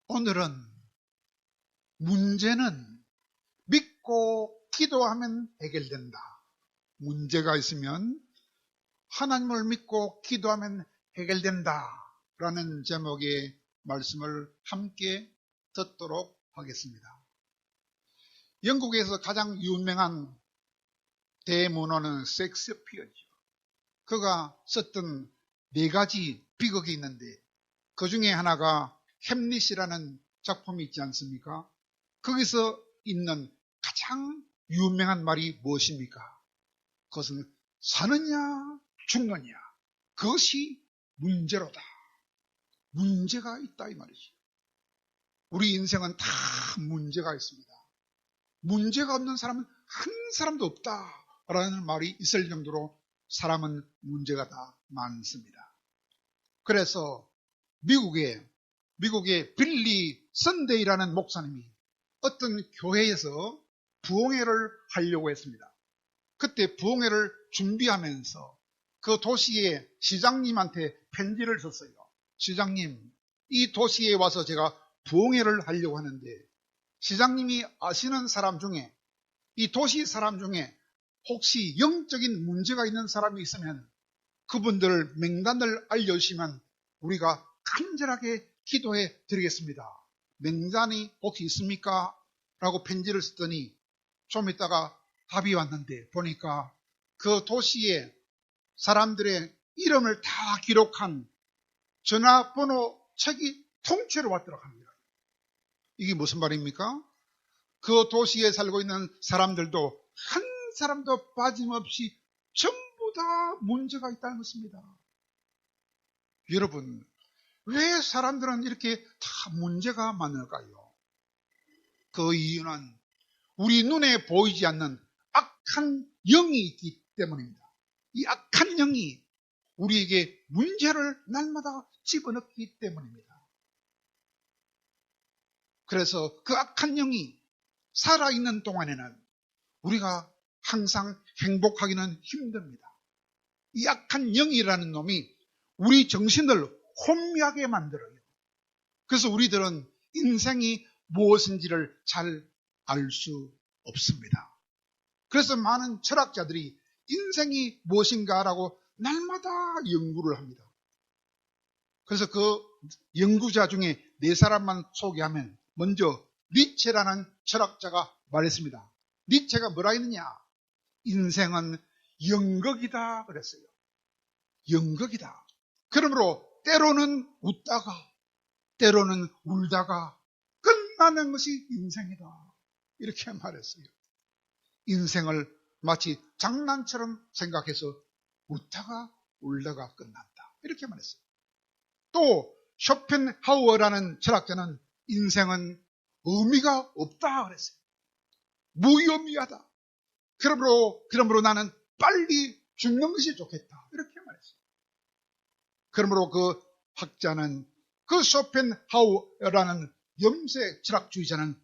오늘은 문제는 믿고 기도하면 해결된다. 문제가 있으면 하나님을 믿고 기도하면 해결된다 라는 제목의 말씀을 함께 듣도록 하겠습니다. 영국에서 가장 유명한 대문호는 셰익스피어죠. 그가 썼던 4가지 비극이 있는데 그 중에 하나가 햄릿이라는 작품이 있지 않습니까? 거기서 있는 가장 유명한 말이 무엇입니까? 그것은 사느냐 죽느냐 그것이 문제로다. 문제가 있다 이 말이죠. 우리 인생은 다 문제가 있습니다. 문제가 없는 사람은 한 사람도 없다라는 말이 있을 정도로 사람은 문제가 다 많습니다. 그래서 미국의 빌리 선데이라는 목사님이 어떤 교회에서 부흥회를 하려고 했습니다. 그때 부흥회를 준비하면서 그 도시의 시장님한테 편지를 썼어요. 시장님, 이 도시에 와서 제가 부흥회를 하려고 하는데 시장님이 아시는 사람 중에, 이 도시 사람 중에 혹시 영적인 문제가 있는 사람이 있으면 그분들 명단을 알려주시면 우리가 간절하게 기도해 드리겠습니다. 명단이 혹시 있습니까? 라고 편지를 썼더니 좀 있다가 답이 왔는데 보니까 그 도시의 사람들의 이름을 다 기록한 전화번호 책이 통째로 왔더라고 합니다. 이게 무슨 말입니까? 그 도시에 살고 있는 사람들도 한 사람도 빠짐없이 전부 다 문제가 있다는 것입니다. 여러분, 왜 사람들은 이렇게 다 문제가 많을까요? 그 이유는 우리 눈에 보이지 않는 악한 영이 있기 때문입니다. 이 악한 영이 우리에게 문제를 날마다 집어넣기 때문입니다. 그래서 그 악한 영이 살아있는 동안에는 우리가 항상 행복하기는 힘듭니다. 이 악한 영이라는 놈이 우리 정신을 혼미하게 만들어요. 그래서 우리들은 인생이 무엇인지를 잘 알 수 없습니다. 그래서 많은 철학자들이 인생이 무엇인가라고 날마다 연구를 합니다. 그래서 그 연구자 중에 4사람만 소개하면 먼저 니체라는 철학자가 말했습니다. 니체가 뭐라 했느냐? 인생은 연극이다 그랬어요. 연극이다. 그러므로 때로는 웃다가 때로는 울다가 끝나는 것이 인생이다. 이렇게 말했어요. 인생을 마치 장난처럼 생각해서 웃다가 울다가 끝난다. 이렇게 말했어요. 또 쇼펜하우어라는 철학자는 인생은 의미가 없다 그랬어요. 무의미하다. 그러므로 나는 빨리 죽는 것이 좋겠다. 이렇게 말했어요. 그러므로 그 학자는 그 쇼펜하우어라는 염세 철학주의자는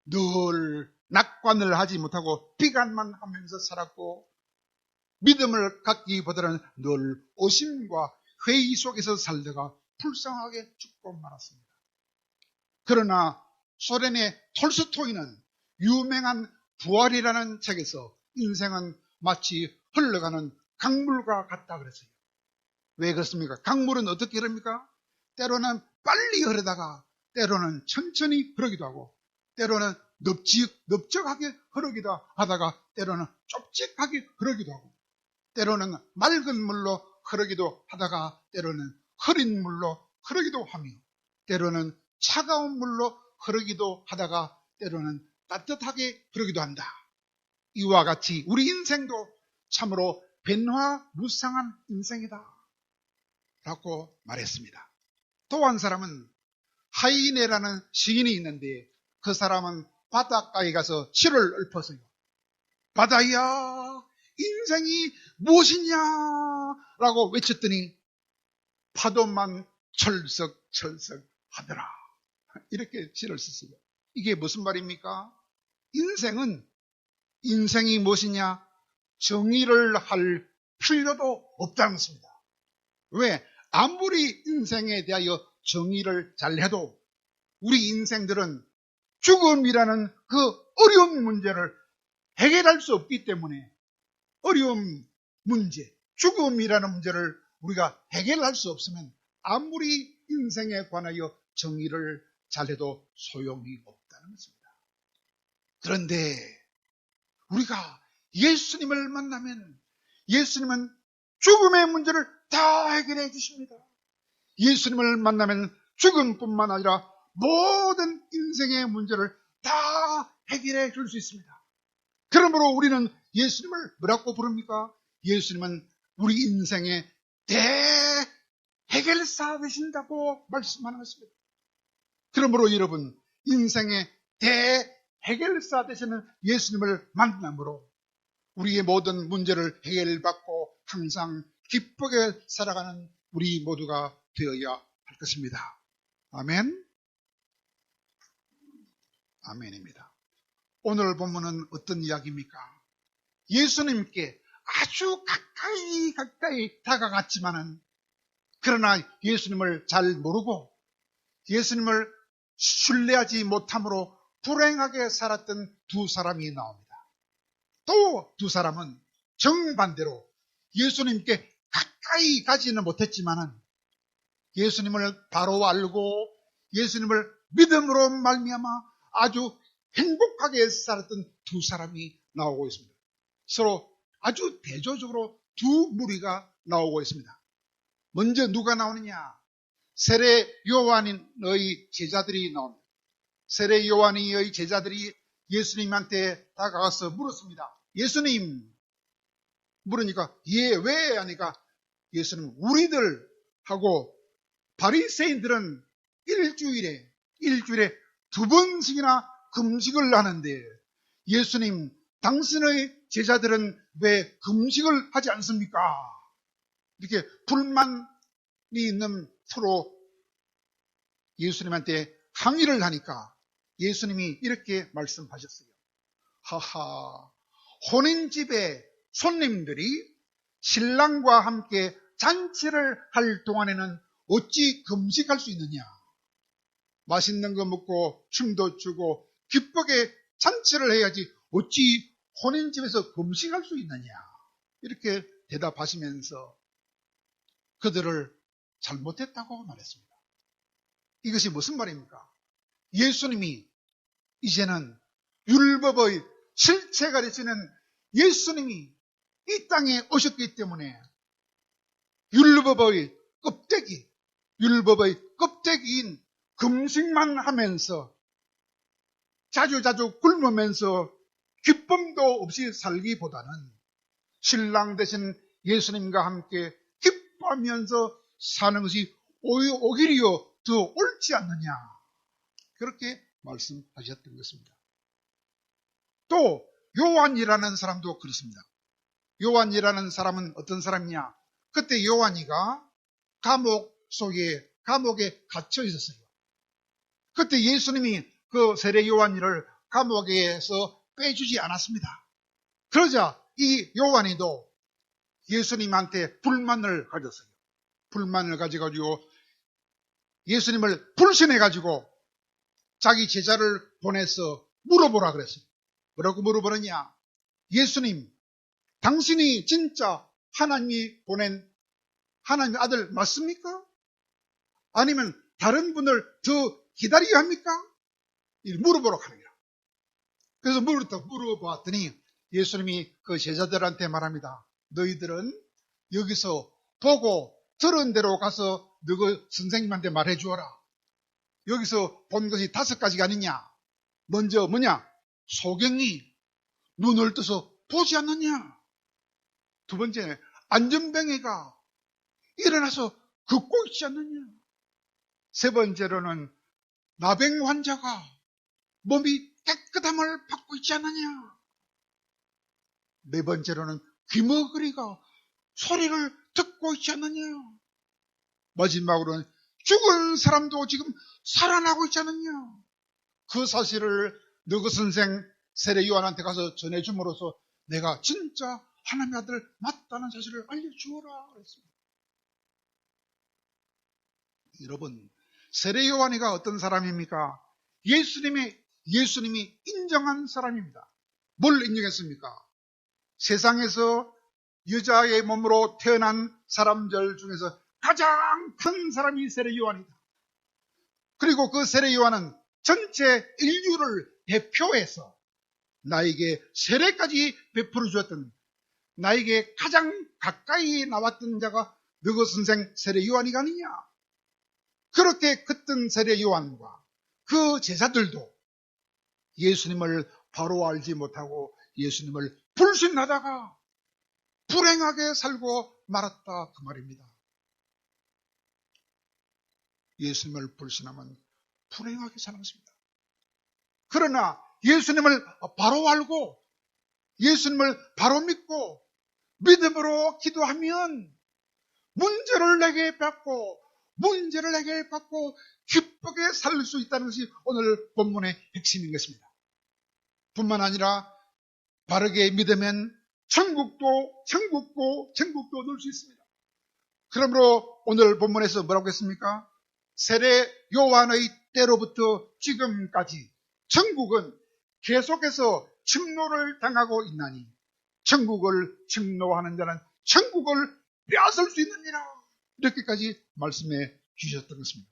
늘 낙관을 하지 못하고 비관만 하면서 살았고 믿음을 갖기보다는 늘 오심과 회의 속에서 살다가 불쌍하게 죽고 말았습니다. 그러나 소련의 톨스토이는 유명한 부활이라는 책에서 인생은 마치 흘러가는 강물과 같다 그랬어요. 왜 그렇습니까? 강물은 어떻게 흐릅니까? 때로는 빨리 흐르다가 때로는 천천히 흐르기도 하고 때로는 넓적하게 흐르기도 하다가 때로는 좁직하게 흐르기도 하고 때로는 맑은 물로 흐르기도 하다가 때로는 흐린 물로 흐르기도 하며 때로는 차가운 물로 흐르기도 하다가 때로는 따뜻하게 흐르기도 한다. 이와 같이 우리 인생도 참으로 변화무쌍한 인생이다 라고 말했습니다. 또 한 사람은 하이네라는 시인이 있는데 그 사람은 바닷가에 가서 시를 읊었어요. 바다야 인생이 무엇이냐 라고 외쳤더니 파도만 철썩철썩 하더라. 이렇게 시를 썼어요. 이게 무슨 말입니까? 인생이 무엇이냐? 정의를 할 필요도 없다는 것입니다. 왜? 아무리 인생에 대하여 정의를 잘해도 우리 인생들은 죽음이라는 그 어려운 문제를 해결할 수 없기 때문에 어려운 문제, 죽음이라는 문제를 우리가 해결할 수 없으면 아무리 인생에 관하여 정의를 잘해도 소용이 없다는 것입니다. 그런데 우리가 예수님을 만나면 예수님은 죽음의 문제를 다 해결해 주십니다. 예수님을 만나면 죽음뿐만 아니라 모든 인생의 문제를 다 해결해 줄 수 있습니다. 그러므로 우리는 예수님을 뭐라고 부릅니까? 예수님은 우리 인생의 대해결사 되신다고 말씀하는 것입니다. 그러므로 여러분, 인생의 대해결사 되시는 예수님을 만남으로 우리의 모든 문제를 해결받고 항상 기쁘게 살아가는 우리 모두가 되어야 할 것입니다. 아멘. 아멘입니다. 오늘 본문은 어떤 이야기입니까? 예수님께 아주 가까이 다가갔지만은 그러나 예수님을 잘 모르고 예수님을 신뢰하지 못함으로 불행하게 살았던 두 사람이 나옵니다. 또 두 사람은 정반대로 예수님께 가까이 가지는 못했지만은 예수님을 바로 알고 예수님을 믿음으로 말미암아 아주 행복하게 살았던 두 사람이 나오고 있습니다. 서로 아주 대조적으로 두 무리가 나오고 있습니다. 먼저 누가 나오느냐? 세례 요한의 제자들이 나옵니다. 세례 요한의 제자들이 예수님한테 다가가서 물었습니다. 예수님, 물으니까 왜 하니까 예수님, 우리들하고 바리새인들은 일주일에 두 번씩이나 금식을 하는데 예수님, 당신의 제자들은 왜 금식을 하지 않습니까? 이렇게 불만이 있는 서로 예수님한테 항의를 하니까 예수님이 이렇게 말씀하셨어요. 하하, 혼인집에 손님들이 신랑과 함께 잔치를 할 동안에는 어찌 금식할 수 있느냐? 맛있는 거 먹고 춤도 추고 기쁘게 잔치를 해야지 어찌 혼인집에서 금식할 수 있느냐? 이렇게 대답하시면서 그들을 잘못했다고 말했습니다. 이것이 무슨 말입니까? 예수님이 이제는 율법의 실체가 되시는 예수님이 이 땅에 오셨기 때문에 율법의 껍데기인 금식만 하면서 자주 굶으면서 기쁨도 없이 살기보다는 신랑 되신 예수님과 함께 기뻐하면서 사는 것이 오히려 더 옳지 않느냐, 그렇게 말씀하셨던 것입니다. 또 요한이라는 사람도 그렇습니다. 요한이라는 사람은 어떤 사람이냐? 그때 요한이가 감옥에 갇혀 있었어요. 그때 예수님이 그 세례 요한이를 감옥에서 빼주지 않았습니다. 그러자 이 요한이도 예수님한테 불만을 가졌어요. 불만을 가져가지고 예수님을 불신해가지고 자기 제자를 보내서 물어보라 그랬어요. 뭐라고 물어보느냐? 예수님, 당신이 진짜 하나님이 보낸 하나님의 아들 맞습니까? 아니면 다른 분을 더 기다려야 합니까? 물어보러 가는 거야. 그래서 물어봤더니 예수님이 그 제자들한테 말합니다. 너희들은 여기서 보고 들은 대로 가서 너희 선생님한테 말해 주어라. 여기서 본 것이 5가지가 아니냐? 먼저 뭐냐? 소경이 눈을 떠서 보지 않느냐? 두 번째, 안전뱅이가 일어나서 걷고 있지 않느냐? 세 번째로는 나병 환자가 몸이 깨끗함을 받고 있지 않느냐? 네 번째로는 귀머거리가 소리를 듣고 있지 않느냐? 마지막으로는 죽은 사람도 지금 살아나고 있지 않느냐? 그 사실을 너그 선생 세례 요한한테 가서 전해줌으로써 내가 진짜 하나님의 아들 맞다는 사실을 알려주어라 그랬습니다. 여러분, 세례 요한이가 어떤 사람입니까? 예수님이 인정한 사람입니다. 뭘 인정했습니까? 세상에서 여자의 몸으로 태어난 사람들 중에서 가장 큰 사람이 세례 요한이다. 그리고 그 세례 요한은 전체 인류를 대표해서 나에게 세례까지 베풀어 주었던, 나에게 가장 가까이 나왔던 자가 너희 선생 세례 요한이가 아니냐. 그렇게 컸던 세례 요한과 그 제자들도 예수님을 바로 알지 못하고 예수님을 불신하다가 불행하게 살고 말았다, 그 말입니다. 예수님을 불신하면 불행하게 사는 것입니다. 그러나 예수님을 바로 알고 예수님을 바로 믿고 믿음으로 기도하면 문제를 해결받고 기쁘게 살 수 있다는 것이 오늘 본문의 핵심인 것입니다. 뿐만 아니라 바르게 믿으면 천국도 얻을 수 있습니다. 그러므로 오늘 본문에서 뭐라고 했습니까? 세례 요한의 때로부터 지금까지 천국은 계속해서 침노를 당하고 있나니 천국을 침노하는 자는 천국을 빼앗을 수 있느니라, 이렇게까지 말씀해 주셨던 것입니다.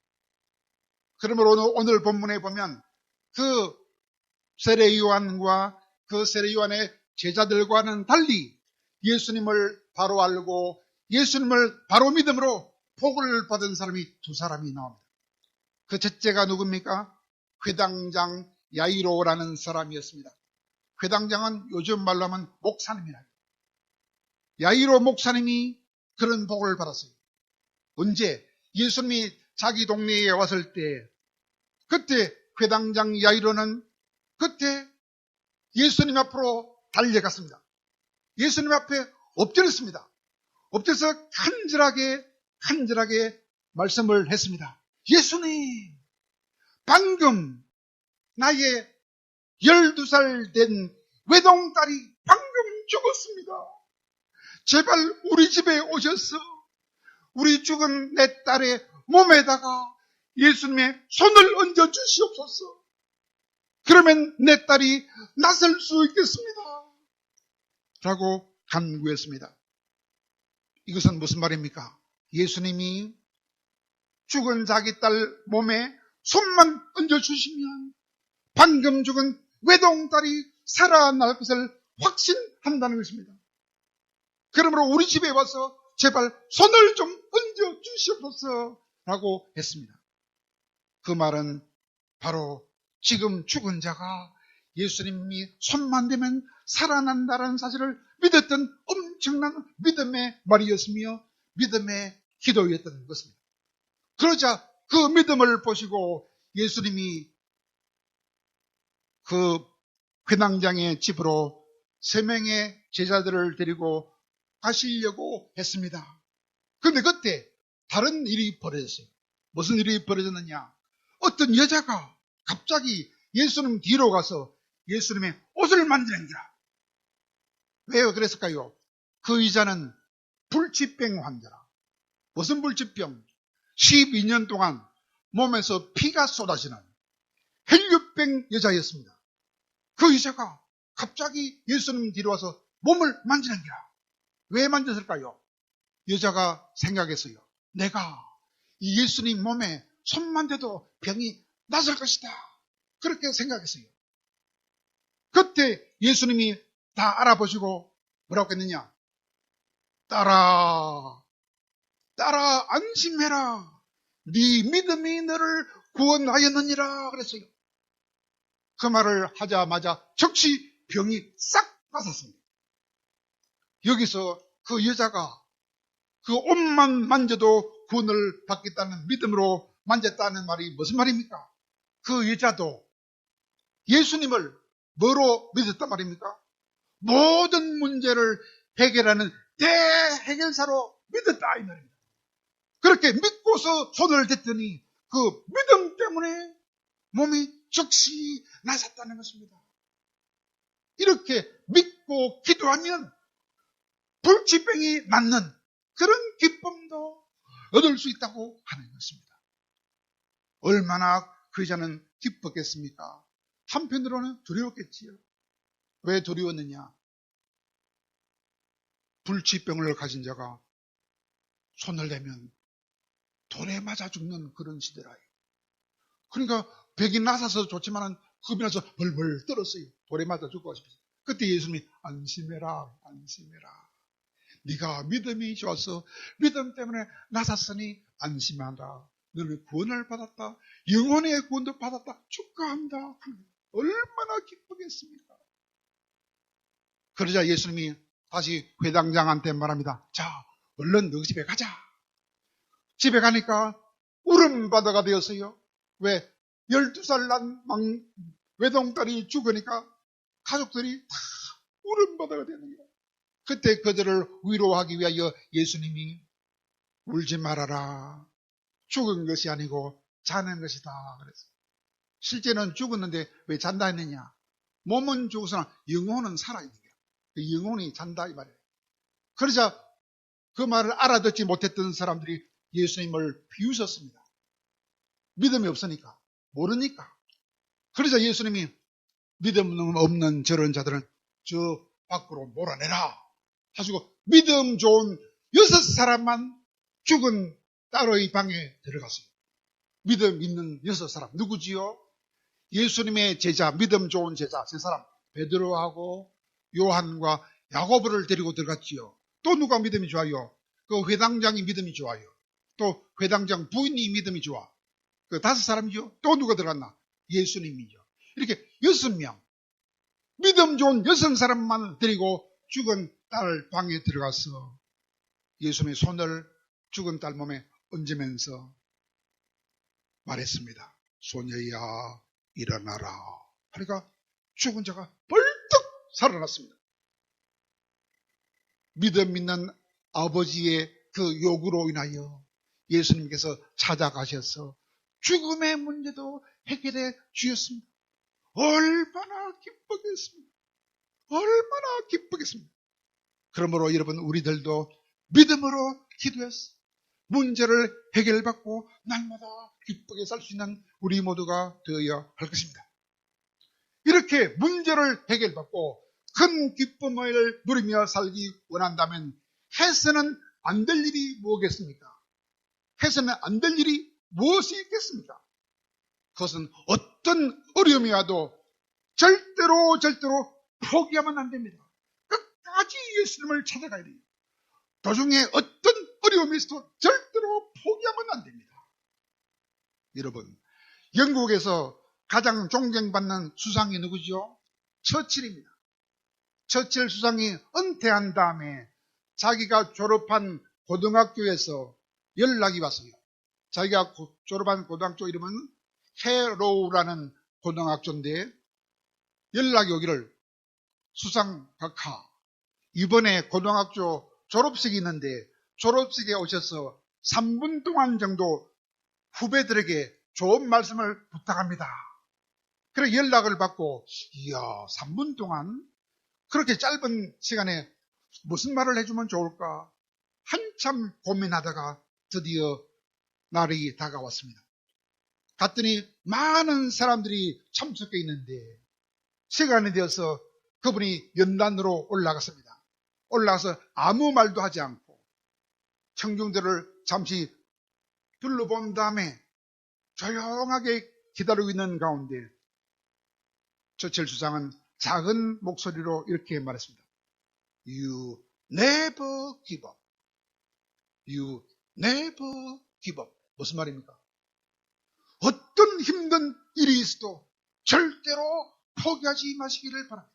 그러므로 오늘 본문에 보면 그 세례 요한과 그 세례 요한의 제자들과는 달리 예수님을 바로 알고 예수님을 바로 믿음으로 복을 받은 사람이 두 사람이 나옵니다. 그 첫째가 누굽니까? 회당장 야이로라는 사람이었습니다. 회당장은 요즘 말로 하면 목사님이라. 야이로 목사님이 그런 복을 받았어요. 언제? 예수님이 자기 동네에 왔을 때, 그때 회당장 야이로는 그때 예수님 앞으로 달려갔습니다. 예수님 앞에 엎드렸습니다. 엎드려서 간절하게 말씀을 했습니다. 예수님, 방금 나의 12살 된 외동딸이 방금 죽었습니다. 제발 우리 집에 오셔서 우리 죽은 내 딸의 몸에다가 예수님의 손을 얹어 주시옵소서. 그러면 내 딸이 낫을 수 있겠습니다. 라고 간구했습니다. 이것은 무슨 말입니까? 예수님이 죽은 자기 딸 몸에 손만 얹어주시면 방금 죽은 외동딸이 살아날 것을 확신한다는 것입니다. 그러므로 우리 집에 와서 제발 손을 좀 얹어주시옵소서 라고 했습니다. 그 말은 바로 지금 죽은 자가 예수님이 손만 대면 살아난다는 사실을 믿었던 엄청난 믿음의 말이었으며 믿음의 기도였던 것입니다. 그러자 그 믿음을 보시고 예수님이 그 회당장의 집으로 3명의 제자들을 데리고 가시려고 했습니다. 그런데 그때 다른 일이 벌어졌어요. 무슨 일이 벌어졌느냐? 어떤 여자가 갑자기 예수님 뒤로 가서 예수님의 옷을 만지는지라. 왜 그랬을까요? 그 여자는 불치병 환자라. 무슨 불치병? 12년 동안 몸에서 피가 쏟아지는 혈류병 여자였습니다. 그 여자가 갑자기 예수님 뒤로 와서 몸을 만지는지라. 왜 만졌을까요? 여자가 생각했어요. 내가 이 예수님 몸에 손만 대도 병이 낫을 것이다. 그렇게 생각했어요. 그때 예수님이 다 알아보시고 뭐라고 했느냐? 딸아 안심해라. 네 믿음이 너를 구원하였느니라 그랬어요. 그 말을 하자마자 즉시 병이 싹 나섰습니다. 여기서 그 여자가 그 옷만 만져도 구원을 받겠다는 믿음으로 만졌다는 말이 무슨 말입니까? 그 여자도 예수님을 뭐로 믿었단 말입니까? 모든 문제를 해결하는 대해결사로 믿었다 이 말입니다. 그렇게 믿고서 손을 댔더니 그 믿음 때문에 몸이 즉시 나섰다는 것입니다. 이렇게 믿고 기도하면 불치병이 낫는 그런 기쁨도 얻을 수 있다고 하는 것입니다. 얼마나 그 여자는 기뻤겠습니까? 한편으로는 두려웠겠지요. 왜 두려웠느냐? 불치병을 가진 자가 손을 대면 돌에 맞아 죽는 그런 시대라요. 그러니까 백이 나서서 좋지만은 겁이 나서 벌벌 떨었어요. 돌에 맞아 죽고 싶어서. 그때 예수님이 안심해라, 안심해라. 네가 믿음이 좋아서 믿음 때문에 나섰으니 안심한다. 너는 구원을 받았다. 영혼의 구원도 받았다. 축하한다. 얼마나 기쁘겠습니까? 그러자 예수님이 다시 회당장한테 말합니다. 자, 얼른 너희 집에 가자. 집에 가니까 울음바다가 되었어요. 왜? 12살 난 외동딸이 죽으니까 가족들이 다 울음바다가 되는 거예요. 그때 그들을 위로하기 위하여 예수님이 울지 말아라. 죽은 것이 아니고 자는 것이다. 그래서 실제는 죽었는데 왜 잔다 했느냐? 몸은 죽어서나 영혼은 살아있는 거예요. 영혼이 잔다 이 말이에요. 그러자 그 말을 알아듣지 못했던 사람들이 예수님을 비웃었습니다. 믿음이 없으니까, 모르니까. 그러자 예수님이 믿음 없는 저런 자들은 저 밖으로 몰아내라 하시고 믿음 좋은 6사람만 죽은 딸의 방에 들어갔어요. 믿음 있는 6사람 누구지요? 예수님의 제자, 믿음 좋은 제자 3사람 베드로하고 요한과 야고보를 데리고 들어갔지요. 또 누가 믿음이 좋아요? 그 회당장이 믿음이 좋아요. 또 회당장 부인이 믿음이 좋아. 그 5사람이죠. 또 누가 들어갔나? 예수님이죠. 이렇게 6명 믿음 좋은 6사람만 데리고 죽은 딸 방에 들어가서 예수님의 손을 죽은 딸 몸에 얹으면서 말했습니다. 소녀야 일어나라. 그러니까 죽은 자가 벌떡 살아났습니다. 믿음 있는 아버지의 그 요구로 인하여 예수님께서 찾아가셔서 죽음의 문제도 해결해 주셨습니다. 얼마나 기쁘겠습니까? 얼마나 기쁘겠습니까? 그러므로 여러분 우리들도 믿음으로 기도해서 문제를 해결받고 날마다 기쁘게 살 수 있는 우리 모두가 되어야 할 것입니다. 이렇게 문제를 해결받고 큰 기쁨을 누리며 살기 원한다면 해서는 안 될 일이 뭐겠습니까? 해서는 안 될 일이 무엇이 있겠습니까? 그것은 어떤 어려움이 와도 절대로 포기하면 안 됩니다. 끝까지 예수님을 찾아가야 돼요. 도중에 어떤 어려움이 있어도 절대로 포기하면 안 됩니다. 여러분, 영국에서 가장 존경받는 수상이 누구죠? 처칠입니다. 처칠 수상이 은퇴한 다음에 자기가 졸업한 고등학교에서 연락이 왔어요. 자기가 졸업한 고등학교 이름은 헤로우라는 고등학교인데 연락이 오기를 수상 각하 이번에 고등학교 졸업식이 있는데 졸업식에 오셔서 3분 동안 정도 후배들에게 좋은 말씀을 부탁합니다. 그래 연락을 받고 이야 3분 동안 그렇게 짧은 시간에 무슨 말을 해주면 좋을까 한참 고민하다가 드디어 날이 다가왔습니다. 갔더니 많은 사람들이 참석해 있는데 시간이 되어서 그분이 연단으로 올라갔습니다. 올라가서 아무 말도 하지 않고 청중들을 잠시 둘러본 다음에 조용하게 기다리고 있는 가운데 처칠 수상은 작은 목소리로 이렇게 말했습니다. You never give up. You never give up. 무슨 말입니까? 어떤 힘든 일이 있어도 절대로 포기하지 마시기를 바랍니다.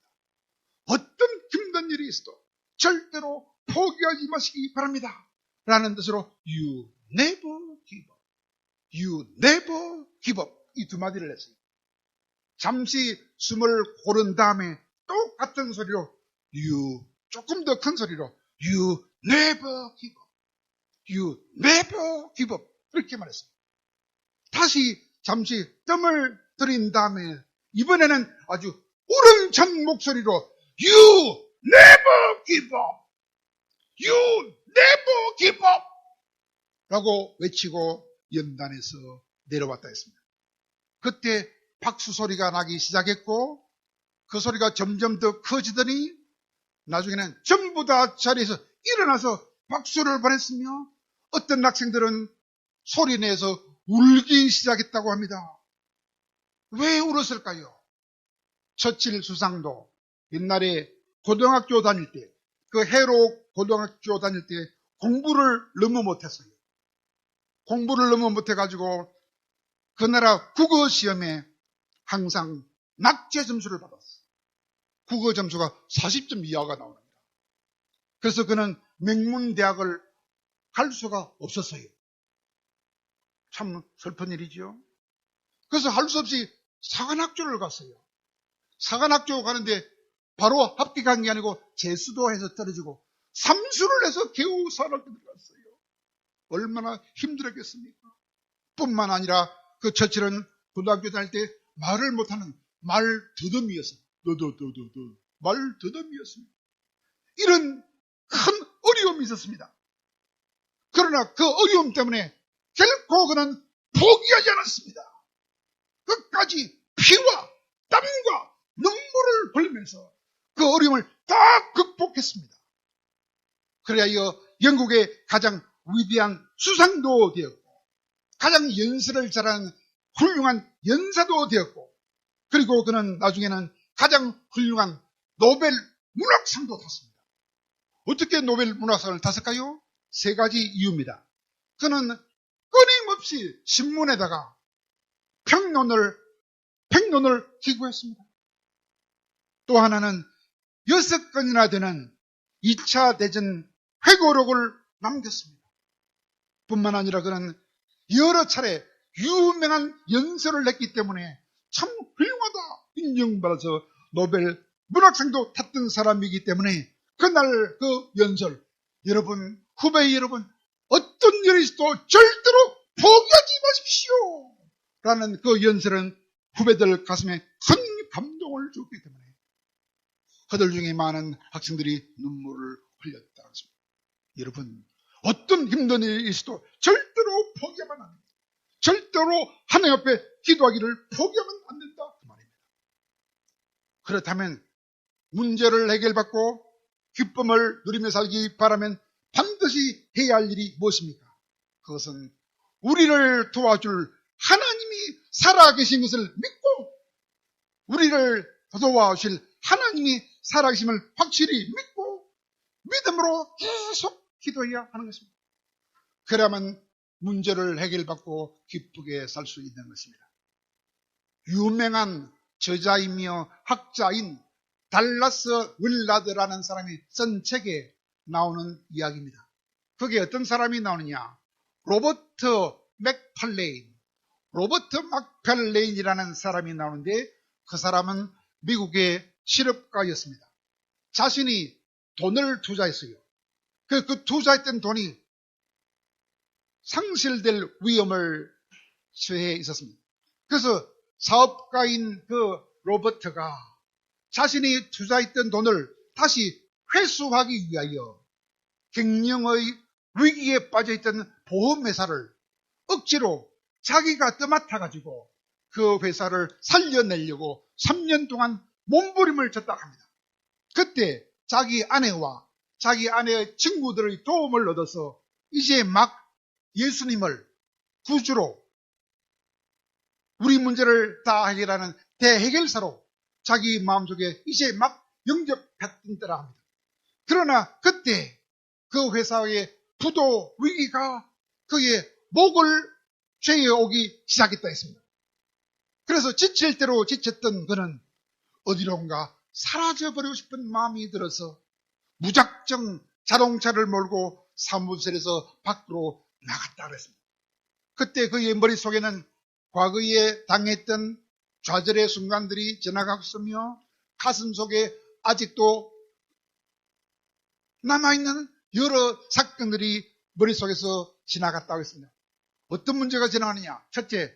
어떤 힘든 일이 있어도 절대로 포기하지 마시기 바랍니다. 라는 뜻으로 You never give up. You never give up. 이 두 마디를 했어요. 잠시 숨을 고른 다음에 똑같은 소리로 You 조금 더 큰 소리로 You never give up. You never give up. 이렇게 말했어요. 다시 잠시 뜸을 들인 다음에 이번에는 아주 우렁찬 목소리로 You never give up. You never give up. 라고 외치고 연단에서 내려왔다 했습니다. 그때 박수 소리가 나기 시작했고 그 소리가 점점 더 커지더니 나중에는 전부 다 자리에서 일어나서 박수를 보냈으며 어떤 학생들은 소리내서 울기 시작했다고 합니다. 왜 울었을까요? 처칠 수상도 옛날에 고등학교 다닐 때, 그 해로 고등학교 다닐 때 공부를 너무 못했어요. 공부를 너무 못해가지고 그 나라 국어 시험에 항상 낙제 점수를 받았어요. 국어 점수가 40점 이하가 나옵니다. 그래서 그는 명문대학을 갈 수가 없었어요. 참 슬픈 일이죠. 그래서 할 수 없이 사관학교를 갔어요. 사관학교 가는데 바로 합격한 게 아니고 재수도 해서 떨어지고 삼수를 해서 겨우 사관학교 들어갔어요. 얼마나 힘들었겠습니까? 뿐만 아니라 그 처칠은 고등학교 다닐 때 말을 못하는 말 더듬이였어요. 말 더듬이였습니다. 이런 큰 어려움이 있었습니다. 그러나 그 어려움 때문에 결코 그는 포기하지 않았습니다. 끝까지 피와 땀과 눈물을 흘리면서 그 어려움을 다 극복했습니다. 그래야 영국의 가장 위대한 수상도 되었고 가장 연설을 잘하는 훌륭한 연사도 되었고 그리고 그는 나중에는 가장 훌륭한 노벨 문학상도 탔습니다. 어떻게 노벨 문학상을 탔을까요? 세 가지 이유입니다. 그는 끊임없이 신문에다가 평론을 기고했습니다. 또 하나는 6건이나 되는 2차 대전 회고록을 남겼습니다. 뿐만 아니라 그는 여러 차례 유명한 연설을 했기 때문에 참 훌륭하다 인정받아서 노벨 문학상도 탔던 사람이기 때문에 그날 그 연설, 여러분, 후배 여러분, 어떤 일이 있어도 절대로 포기하지 마십시오! 라는 그 연설은 후배들 가슴에 큰 감동을 줬기 때문에 그들 중에 많은 학생들이 눈물을 흘렸다고 했습니다. 여러분, 어떤 힘든 일이 있어도 절대로 포기하면 안 됩니다. 절대로 하나님 앞에 기도하기를 포기하면 안 된다. 그 말입니다. 그렇다면 문제를 해결받고 기쁨을 누리며 살기 바라면 반드시 해야 할 일이 무엇입니까? 그것은 우리를 도와줄 하나님이 살아계신 것을 믿고 우리를 도와주실 하나님이 살아계심을 확실히 믿고 믿음으로 계속 기도해야 하는 것입니다. 그래야만 문제를 해결받고 기쁘게 살 수 있는 것입니다. 유명한 저자이며 학자인 달라스 윌라드라는 사람이 쓴 책에 나오는 이야기입니다. 그게 어떤 사람이 나오느냐? 로버트 맥팔레인이라는 사람이 나오는데 그 사람은 미국의 실업가였습니다. 자신이 돈을 투자했어요. 그 투자했던 돈이 상실될 위험을 처해 있었습니다. 그래서 사업가인 그 로버트가 자신이 투자했던 돈을 다시 회수하기 위하여 경영의 위기에 빠져있던 보험회사를 억지로 자기가 떠맡아가지고 그 회사를 살려내려고 3년 동안 몸부림을 쳤다 합니다. 그때 자기 아내와 자기 아내의 친구들의 도움을 얻어서 이제 막 예수님을 구주로 우리 문제를 다 해결하는 대해결사로 자기 마음속에 이제 막 영접했던 때라 합니다. 그러나 그때 그 회사의 부도 위기가 그의 목을 죄어오기 시작했다 했습니다. 그래서 지칠 대로 지쳤던 그는 어디론가 사라져버리고 싶은 마음이 들어서 무작정 자동차를 몰고 사무실에서 밖으로 나갔다 그랬습니다. 그때 그의 머릿속에는 과거에 당했던 좌절의 순간들이 지나가고 있으며 가슴 속에 아직도 남아있는 여러 사건들이 머릿속에서 지나갔다고 했습니다. 어떤 문제가 지나가느냐? 첫째,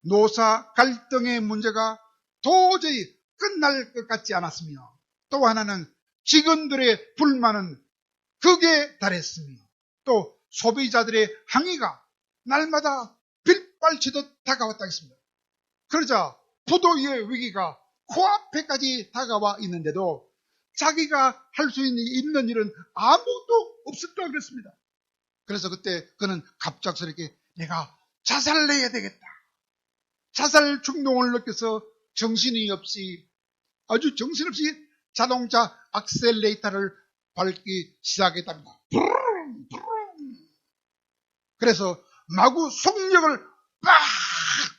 노사 갈등의 문제가 도저히 끝날 것 같지 않았으며 또 하나는 직원들의 불만은 극에 달했으며 또 소비자들의 항의가 날마다 빌발치듯 다가왔다 했습니다. 그러자 부도의 위기가 코앞에까지 다가와 있는데도 자기가 할 수 있는 일은 아무도 없었다 그랬습니다. 그래서 그때 그는 갑작스럽게 내가 자살을 해야 되겠다. 자살 충동을 느껴서 정신이 없이 아주 정신없이 자동차 악셀레이터를 밟기 시작했답니다. 그래서 마구 속력을 빡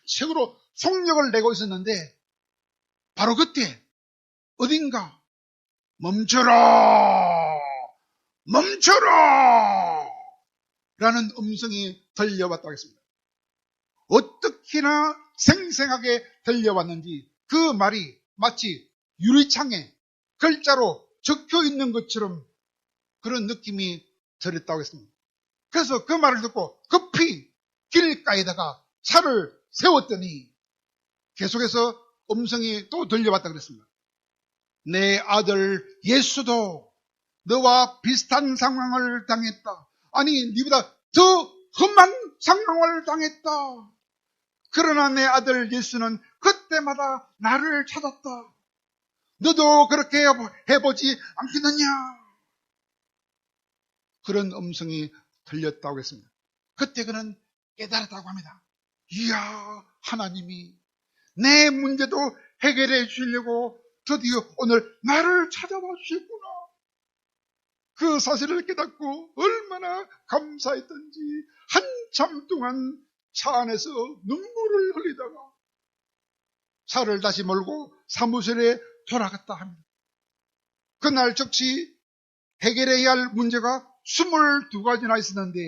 책으로 속력을 내고 있었는데 바로 그때 어딘가 멈춰라 멈춰라 라는 음성이 들려왔다고 했습니다. 어떻게나 생생하게 들려왔는지 그 말이 마치 유리창에 글자로 적혀 있는 것처럼 그런 느낌이 들었다고 했습니다. 그래서 그 말을 듣고 급히 길가에다가 차를 세웠더니 계속해서 음성이 또 들려왔다 그랬습니다. 내 아들 예수도 너와 비슷한 상황을 당했다. 아니 네보다 더 험한 상황을 당했다. 그러나 내 아들 예수는 그때마다 나를 찾았다. 너도 그렇게 해보지 않겠느냐. 그런 음성이 들렸다고 했습니다. 그때 그는 깨달았다고 합니다. 이야, 하나님이 내 문제도 해결해 주시려고 드디어 오늘 나를 찾아와 주셨구나. 그 사실을 깨닫고 얼마나 감사했던지 한참 동안 차 안에서 눈물을 흘리다가 차를 다시 몰고 사무실에 돌아갔다 합니다. 그날 즉시 해결해야 할 문제가 22가지나 있었는데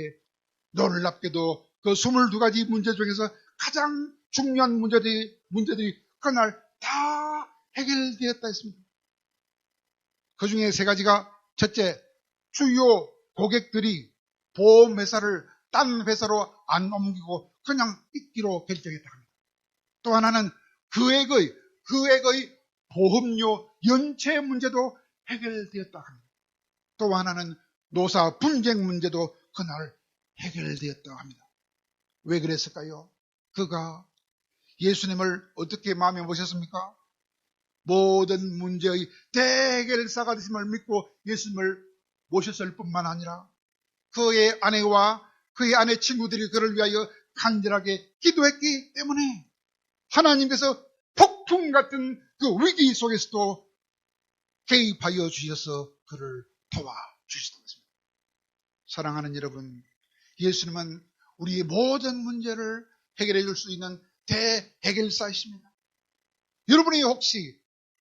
놀랍게도 그 22가지 문제 중에서 가장 중요한 문제들이 그날 다 해결되었다 했습니다. 그 중에 3가지가 첫째, 주요 고객들이 보험회사를 딴 회사로 안 옮기고 그냥 있기로 결정했다 합니다. 또 하나는 그액의 보험료 연체 문제도 해결되었다 합니다. 또 하나는 노사 분쟁 문제도 그날 해결되었다 합니다. 왜 그랬을까요? 그가 예수님을 어떻게 마음에 모셨습니까? 모든 문제의 대해결사가 되심을 믿고 예수님을 모셨을 뿐만 아니라 그의 아내와 그의 아내 친구들이 그를 위하여 간절하게 기도했기 때문에 하나님께서 폭풍 같은 그 위기 속에서도 개입하여 주셔서 그를 도와주시던 것입니다. 사랑하는 여러분, 예수님은 우리의 모든 문제를 해결해 줄 수 있는 대해결사이십니다. 여러분이 혹시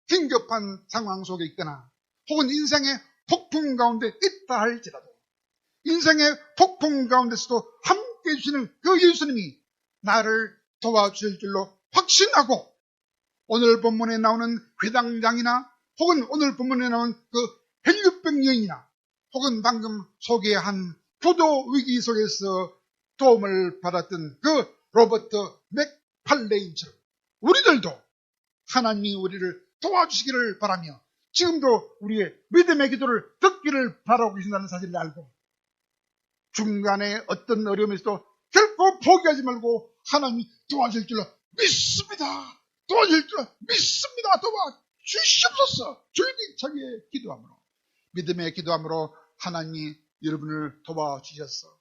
긴급한 상황 속에 있거나 혹은 인생의 폭풍 가운데 있다 할지라도 인생의 폭풍 가운데서도 함께 해주시는 그 예수님이 나를 도와주실 줄로 확신하고 오늘 본문에 나오는 회당장이나 혹은 오늘 본문에 나오는 그 헬류병 여인이나 혹은 방금 소개한 부도 위기 속에서 도움을 받았던 그 로버트 맥팔레인처럼 우리들도 하나님이 우리를 도와주시기를 바라며 지금도 우리의 믿음의 기도를 듣기를 바라고 계신다는 사실을 알고 중간에 어떤 어려움에서도 결코 포기하지 말고 하나님이 도와줄 줄로 믿습니다. 도와줄 줄로 믿습니다. 도와주시옵소서. 줄기차게 기도함으로 믿음의 기도함으로 하나님이 여러분을 도와주셨어.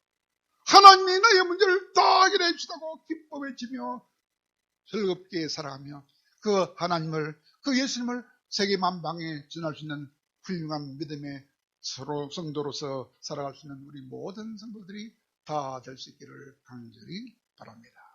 하나님이 나의 문제를 다 해결해 주시다고 기뻐 외치며 즐겁게 살아가며 그 하나님을 그 예수님을 세계 만방에 전할 수 있는 훌륭한 믿음의 서로 성도로서 살아갈 수 있는 우리 모든 성도들이 다 될 수 있기를 간절히 바랍니다.